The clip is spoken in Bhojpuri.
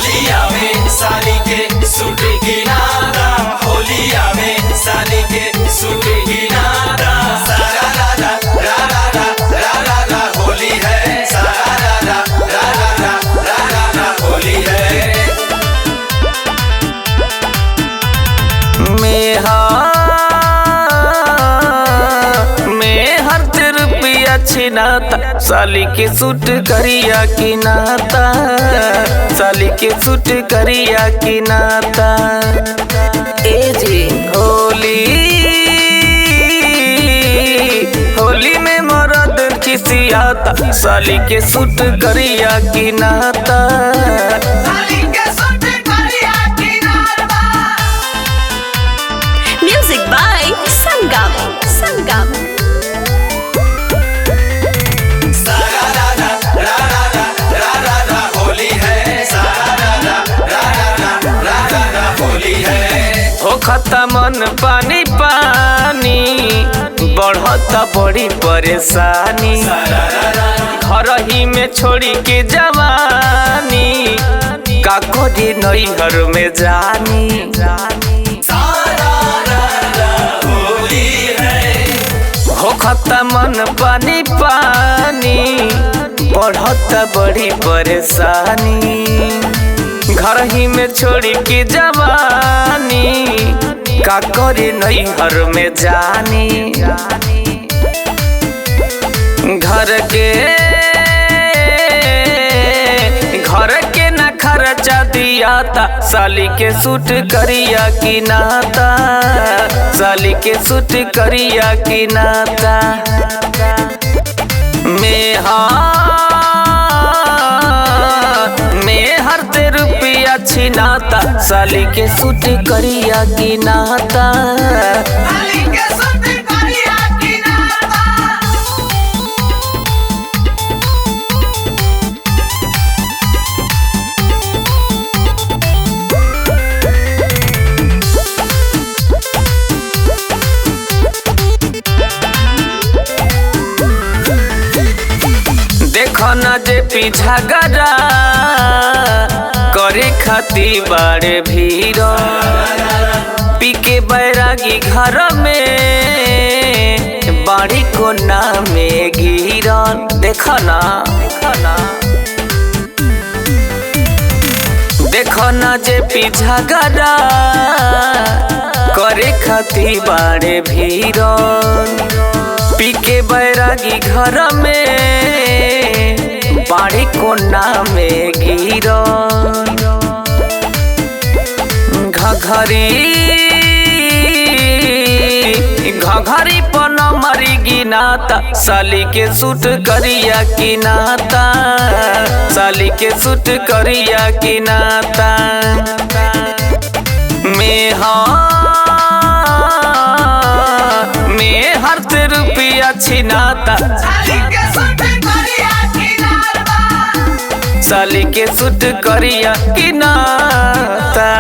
होलिया में साली के सूट की नादा, होलिया में साली के सूट की नादा। सारा रा रा रा रा रा रा रा होली है, सारा रा रा रा रा रा रा रा होली है। मेहर रुपया छिनाता, साली के सूट करिया की नाता, साली के सूट करिया की नाता। ए जी होली में मरद खिसियाता, साली के सूट करिया की नाता। Music by Sangam. Sangam. सारा रा रा रा रा रा रा रा होली है, सारा रा रा रा रा रा रा रा होली है। हो खता मन पानी पानी, बढ़ता बड़ी परेशानी, घर ही में छोड़ी के जवानी, का करी नैहर में जानी। हो खता मन पानी पानी, बढ़ता बड़ी परेशानी, घर ही में छोड़ी के जवानी, का करे नैहर में जानी। घर के न खर्चा दियाता, साली के सूट करिया की नाता, साली के सूट करिया की नाता। मेहर ते रुपया छिनाता, साली के सूट करिया की नाता। देखो ना जे पीछा गरा करे खाती बाड़े भीड़, पी के बैरागी घर में बाड़ी को नामे गिरन। देखो ना देखो ना जे पीछा गरा करे खाती बाड़े भीड़, पी के बैरागी घर में बाड़ी को नामे गिरन। घघरी पन मरी गिनाता, साली के सूट करिया की नाता, साली के सूट करिया की नाता। मेहर ते रुपया छिनाता, साली के सूट करिया की नाता।